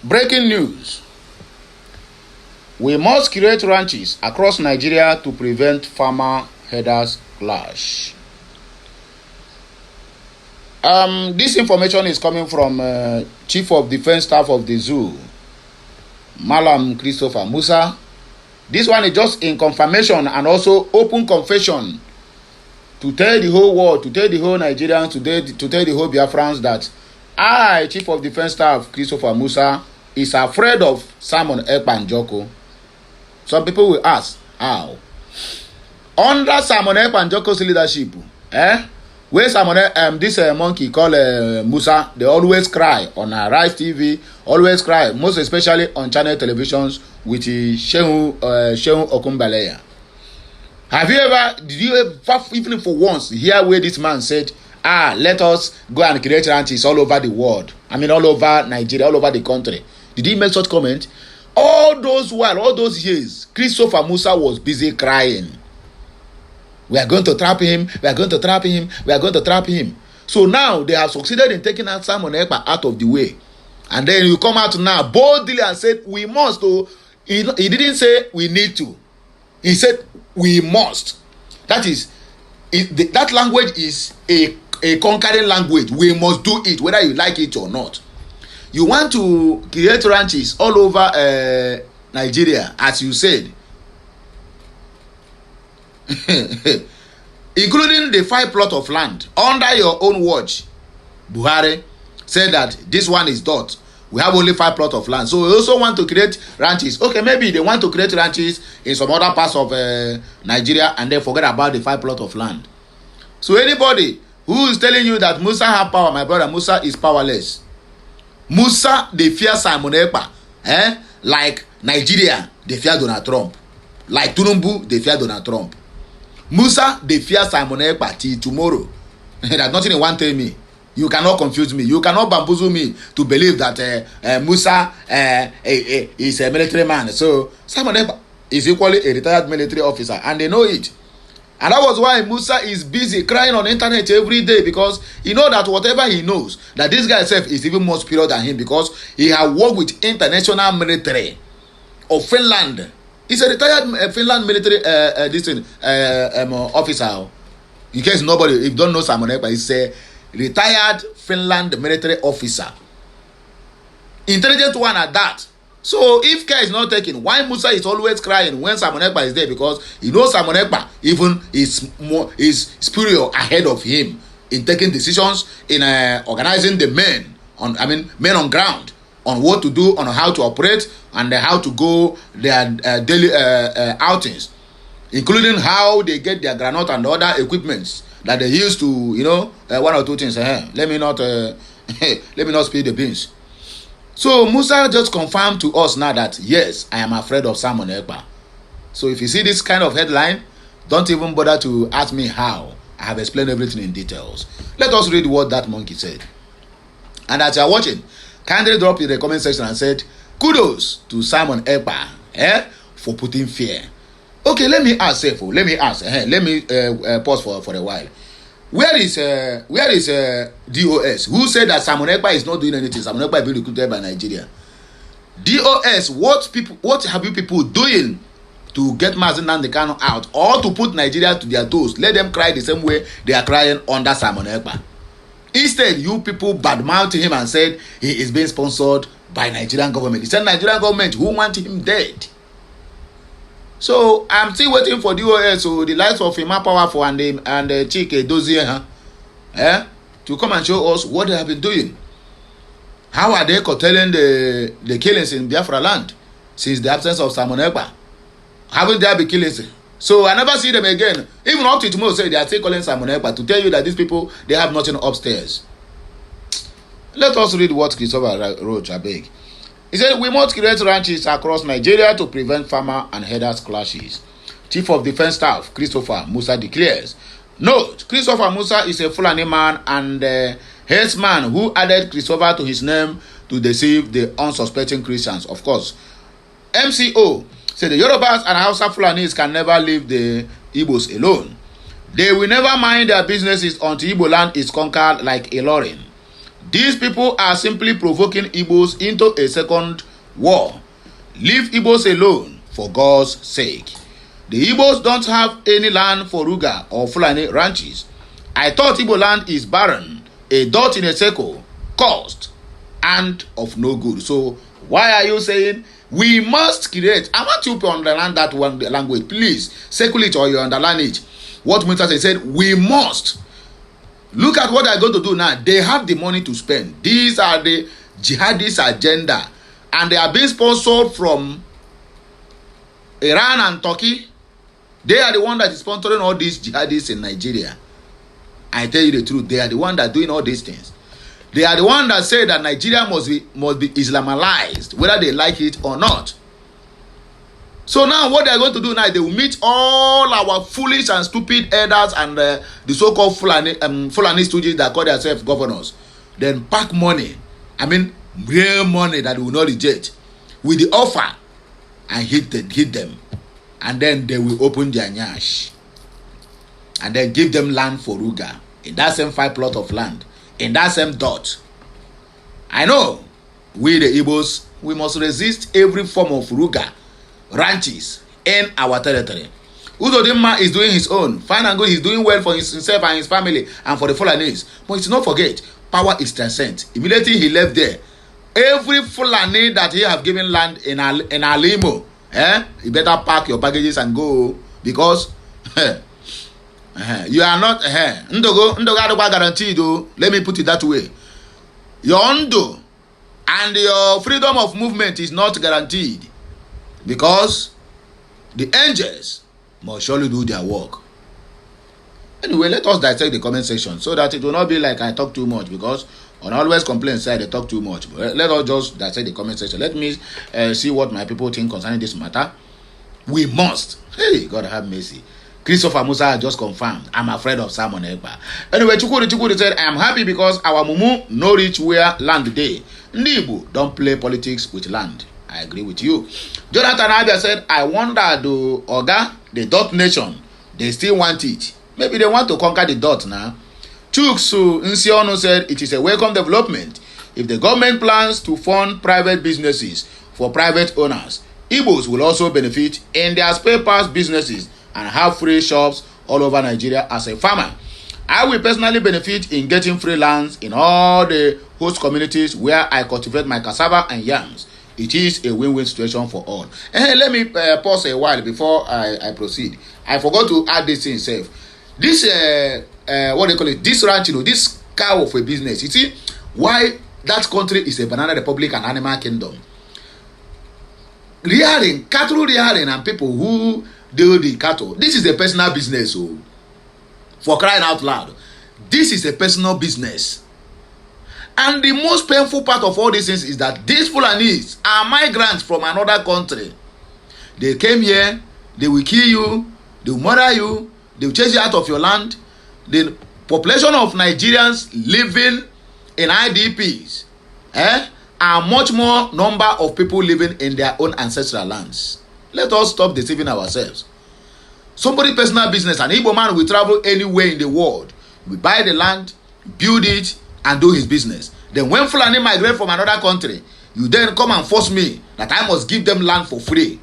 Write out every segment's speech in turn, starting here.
Breaking news. We must create ranches across Nigeria to prevent farmer herders clash. This information is coming from Chief of Defense Staff of the Zoo, Malam Christopher Musa. This one is just in confirmation and also open confession to tell the whole world, to tell the whole Nigerians, to tell the whole Biafrans that I, Chief of Defense Staff Christopher Musa, is afraid of Simon Ekpa Njoko. Some people will ask, how? Under Simon Ekpa Njoko's leadership, where Simon, this monkey called Musa, they always cry on Rise TV, always cry, most especially on channel televisions with Shehu Okumbaleya. Did you ever, even for once, hear where this man said, let us go and create ranches all over the world? I mean, all over Nigeria, all over the country. Did he make such comment? All those years, Christopher Musa was busy crying. We are going to trap him. We are going to trap him. We are going to trap him. So now they have succeeded in taking out Simon Ekpa out of the way. And then you come out now boldly and said, we must. He didn't say we need to. He said we must. That is, that language is a conquering language. We must do it, whether you like it or not. You want to create ranches all over Nigeria, as you said, including the 5 plot of land under your own watch. Buhari said that this one is dot. We have only 5 plot of land. So we also want to create ranches. Okay, maybe they want to create ranches in some other parts of Nigeria and then forget about the 5 plot of land. So anybody who is telling you that Musa have power, my brother, Musa is powerless. Musa, they fear Simon Ekpa. Like Nigeria, they fear Donald Trump. Like Tinubu, they fear Donald Trump. Musa, they fear Simon Ekpa till tomorrow. There's nothing they want to tell me. You cannot confuse me. You cannot bamboozle me to believe that Musa is a military man. So Simon Ekpa is equally a retired military officer, and they know it. And that was why Musa is busy crying on the internet every day, because he knows that whatever he knows, that this guy himself is even more superior than him, because he has worked with international military of Finland. He's a retired Finland military officer. In case nobody, if you don't know Simon Ekpa, he's a retired Finland military officer. Intelligent one at that. So if care is not taken, why Musa is always crying when Simon Ekpa is there? Because he knows Simon Ekpa even is superior ahead of him in taking decisions, in organizing the men on ground, on what to do, on how to operate, and how to go their daily outings, including how they get their granite and other equipments that they use to, one or two things. Let me not spill the beans. So Musa just confirmed to us now that yes, I am afraid of Simon Ekpa. So if you see this kind of headline, don't even bother to ask me how. I have explained everything in details. Let us read what that monkey said. And as you are watching, kindly drop in the comment section and said, kudos to Simon Ekpa for putting fear. Okay, let me ask. Let me pause for a while. Where is DOS? Who said that Simon Ekpa is not doing anything? Simon Ekpa is being recruited by Nigeria. DOS, what have you people doing to get Mazi Nnamdi Kanu out, or to put Nigeria to their toes? Let them cry the same way they are crying under Simon Ekpa. Instead, you people badmouth him and said he is being sponsored by Nigerian government. He said Nigerian government who want him dead. So I'm still waiting for DOS, so the likes of Ima Powerful and Chike Dozie, to come and show us what they have been doing. How are they curtailing the killings in Biafra land since the absence of Simon Ekpa? Haven't there been killings? So I never see them again. Even up to tomorrow, say they are still calling Simon Ekpa to tell you that these people, they have nothing upstairs. Let us read what Christopher wrote, I beg. He said, we must create ranches across Nigeria to prevent farmer and herders clashes. Chief of Defense Staff Christopher Musa declares. Note, Christopher Musa is a Fulani man and herdsman who added Christopher to his name to deceive the unsuspecting Christians. Of course, MCO said the Yorubas and Hausa Fulanis can never leave the Igbos alone. They will never mind their businesses until Igbo land is conquered like Ilorin. These people are simply provoking Igbos into a second war. Leave Igbos alone, for God's sake. The Igbos don't have any land for Ruga or Fulani ranches. I thought Igbo land is barren, a dot in a circle, cursed, and of no good. So why are you saying we must create? I want you to understand that one language. Please circle it or you underline it. What Musa said, we must. Look at what they're going to do now. They have the money to spend. These are the jihadist agenda. And they are being sponsored from Iran and Turkey. They are the one that is sponsoring all these jihadists in Nigeria. I tell you the truth. They are the one that doing all these things. They are the one that say that Nigeria must be Islamized, whether they like it or not. So now what they are going to do now, they will meet all our foolish and stupid elders and the so-called Fulani stooges that call themselves governors. Then pack money, I mean real money that will not reject, with the offer and hit them. And then they will open their nyash. And then give them land for Ruga. In that same 5 plot of land. In that same dot. I know, we the Igbos, we must resist every form of Ruga ranches in our territory. Udodimma is doing his own. Fine and good, he's doing well for himself and his family and for the Fulanese. But do not forget, power is transcendent. Immediately he left there, every Fulani that he have given land in Alimo, you better pack your packages and go, because you are not Ndogo guaranteed. Let me put it that way. Your Ndo and your freedom of movement is not guaranteed, because the angels must surely do their work. Anyway, let us dissect the comment section so that it will not be like I talk too much, because on always complain say I talk too much. But let us just dissect the comment section. Let me see what my people think concerning this matter. We must. Hey, God have mercy. Christopher Musa just confirmed, I'm afraid of Simon Ekpa. Anyway, Chukuri said, I am happy because our mumu no reach where land day. Ndibu don't play politics with land. I agree with you. Jonathan Abia said, I wonder do Oga, the dot nation, they still want it. Maybe they want to conquer the dot now. Chuksu Nsiono said, it is a welcome development. If the government plans to fund private businesses for private owners, Igbos will also benefit in their spare parts businesses and have free shops all over Nigeria. As a farmer, I will personally benefit in getting free lands in all the host communities where I cultivate my cassava and yams. It is a win-win situation for all. Let me pause a while before I proceed. I forgot to add this in itself. This what they call it, this ranch, this cow of a business. You see why that country is a banana republic and animal kingdom. Rearing, cattle rearing, and people who do the cattle. This is a personal business. Oh, for crying out loud, this is a personal business. And the most painful part of all these things is that these Fulanis are migrants from another country. They came here, they will kill you, they will murder you, they will chase you out of your land. The population of Nigerians living in IDPs are much more number of people living in their own ancestral lands. Let us stop deceiving ourselves. Somebody's personal business, an Igbo man will travel anywhere in the world, will buy the land, build it, and do his business. Then when Fulani migrate from another country, you then come and force me that I must give them land for free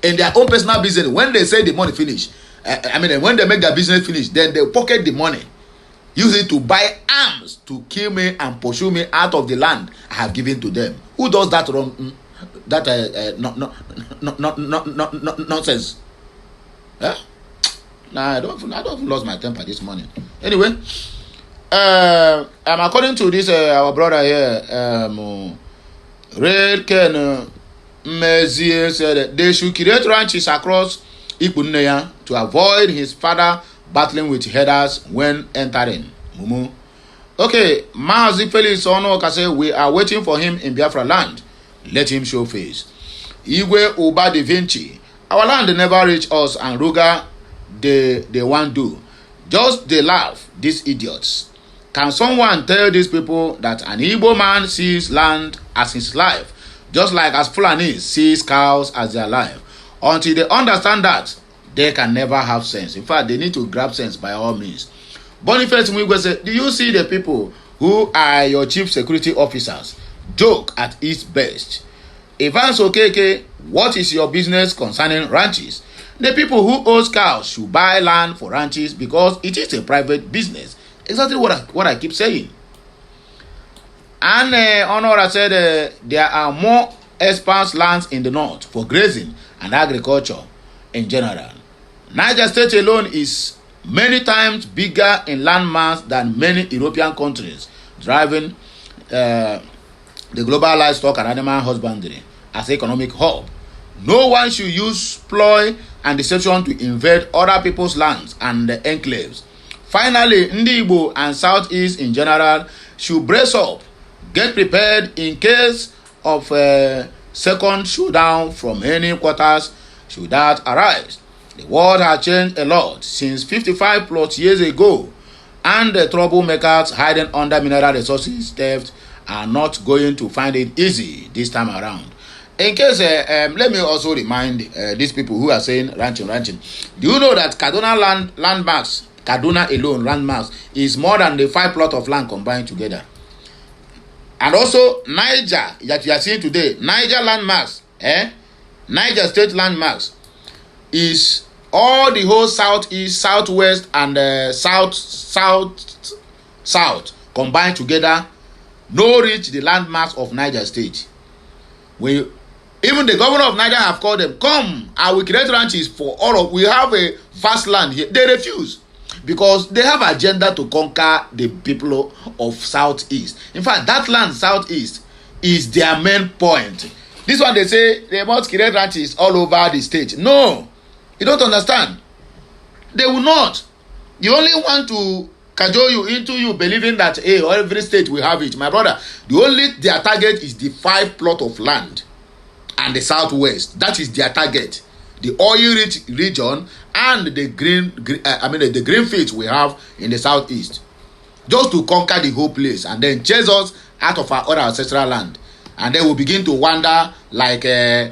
in their own personal business. When they say the money finish, when they make their business finish, then they pocket the money, use it to buy arms to kill me and pursue me out of the land I have given to them. Who does that wrong? Nonsense. Yeah? Nah, I don't lost my temper this morning. Anyway, according to this our brother here, Red Ken Mezier said they should create ranches across Ipuneya to avoid his father battling with headers when entering Mumu. Okay, Mazi Felix Onoka said we are waiting for him in Biafra land. Let him show face. Igwe Uba Da Vinci, our land never reach us, and Ruga they want do. Just they laugh, these idiots. Can someone tell these people that an Igbo man sees land as his life, just like as Fulani sees cows as their life? Until they understand that, they can never have sense. In fact, they need to grab sense by all means. Boniface Mwigwe said, do you see the people who are your chief security officers, joke at its best. Evans Okeke, what is your business concerning ranches? The people who own cows should buy land for ranches because it is a private business. Exactly what I keep saying. And Honora said there are more expanse lands in the north for grazing and agriculture in general. Niger State alone is many times bigger in land mass than many European countries, driving the global livestock and animal husbandry as economic hub. No one should use ploy and deception to invade other people's lands and enclaves. Finally, Ndi Igbo and Southeast in general should brace up, get prepared in case of a second showdown from any quarters should that arise. The world has changed a lot since 55 plus years ago, and the troublemakers hiding under mineral resources theft are not going to find it easy this time around. In case, let me also remind these people who are saying ranching. Do you know that Kaduna land mass, Kaduna alone land mass, is more than the 5 plots of land combined together? And also Niger that you are seeing today, Niger land mass, Niger state land mass is all the whole southeast, southwest, and south combined together. No reach the land mass of Niger state. Even the governor of Niger have called them, come, I will create ranches for all of, we have a vast land here. They refuse because they have agenda to conquer the people of southeast. In fact, that land southeast is their main point. This one they say they must create ranches all over the state. No, you don't understand. They will not. You only want to cajole you into you believing that hey, every state will have it. My brother, their target is the 5 plot of land and the southwest. That is their target. The oil-rich region and the the green fields we have in the southeast. Just to conquer the whole place and then chase us out of our other ancestral land. And then we'll begin to wander like when.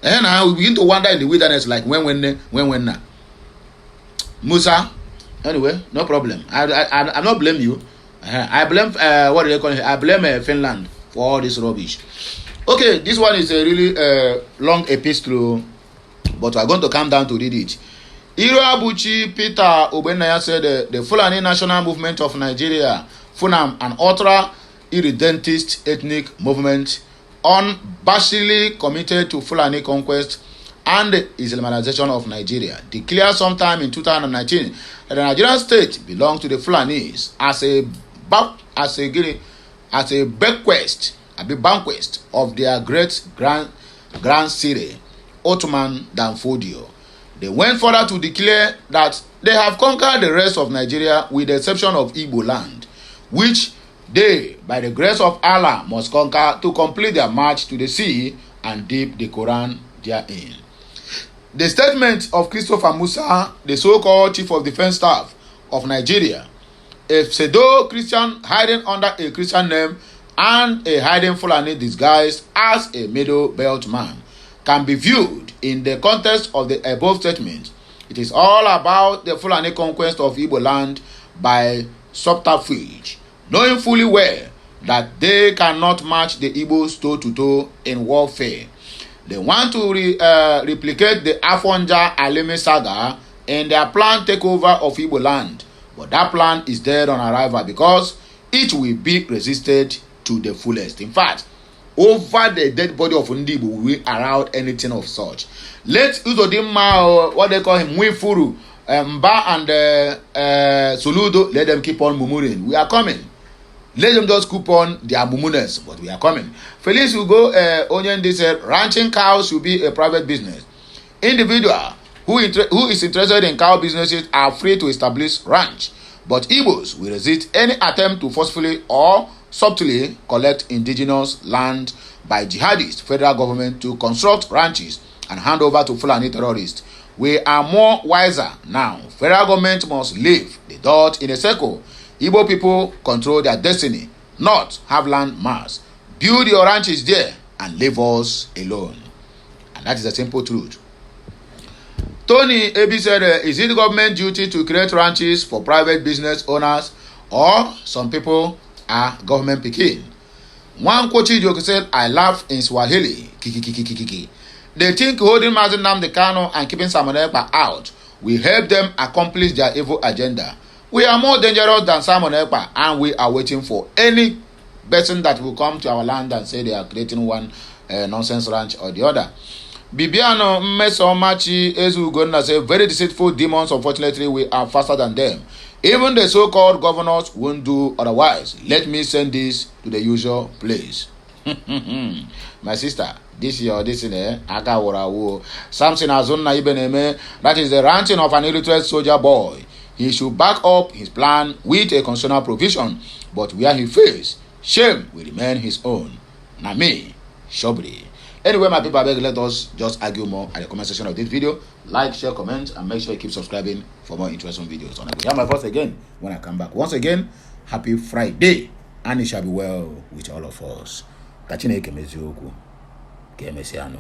And now we begin to wander in the wilderness like when. Musa, anyway, no problem. I not blame you. I blame what do they call it? I blame Finland for all this rubbish. Okay, this one is a really long epistle, but we're going to come down to read it. Irabuchi Peter Obenaya said the Fulani National Movement of Nigeria, FUNAM, an ultra irredentist ethnic movement unabashedly committed to Fulani conquest and Islamization of Nigeria, declared sometime in 2019 that the Nigerian state belongs to the Fulanis as a bequest of their great grand Sire, Ottoman Danfodio. They went further to declare that they have conquered the rest of Nigeria with the exception of Igbo land, which they, by the grace of Allah, must conquer to complete their march to the sea and dip the Quran therein. The statement of Christopher Musa, the so-called Chief of Defense Staff of Nigeria, a pseudo-Christian hiding under a Christian name and a hiding Fulani disguised as a middle belt man, can be viewed in the context of the above statement. It is all about the Fulani conquest of Igbo land by subterfuge, knowing fully well that they cannot match the Igbos toe-to-toe in warfare. They want to replicate the Afonja Aleme saga in their planned takeover of Igbo land, but that plan is dead on arrival because it will be resisted to the fullest. In fact, over the dead body of Ndibu will allow anything of such. Let Uzodimma, what they call him, Mwifuru, Mba and Soludo, let them keep on murmuring. We are coming. Let them just keep on their murmurness, but we are coming. Felice Ugo Onyendi said, ranching cows should be a private business. Individual who is interested in cow businesses are free to establish ranch, but Igbos will resist any attempt to forcefully or subtly collect indigenous land by jihadist federal government to construct ranches and hand over to Fulani terrorists. We are more wiser now. Federal government must leave the dot in a circle. Igbo people control their destiny, not have land mass. Build your ranches there and leave us alone. And that is the simple truth. Tony Ebi said, is it government duty to create ranches for private business owners, or some people are government pikin? One Kochi joke said, I laugh in Swahili. Kiki. They think holding Mazi Nnamdi Kanu and keeping Simon Ekpa out will help them accomplish their evil agenda. We are more dangerous than Simon Ekpa, and we are waiting for any person that will come to our land and say they are creating one nonsense ranch or the other. Bibiano Mmesomachi Ezugonna say, very deceitful demons, unfortunately, we are faster than them. Even the so-called governors won't do otherwise. Let me send this to the usual place. My sister, this in Akawarawo. Samson Azonna Ibeneme, that is the ranting of an illiterate soldier boy. He should back up his plan with a constitutional provision, but where he fails, shame will remain his own. Nami Shobri. Anyway, my people, I beg, let us just argue more at the comment section of this video. Like, share, comment, and make sure you keep subscribing for more interesting videos. And I will hear my voice again when I come back. Once again, happy Friday, and it shall be well with all of us. Kachineke mezioku, ke mesiano.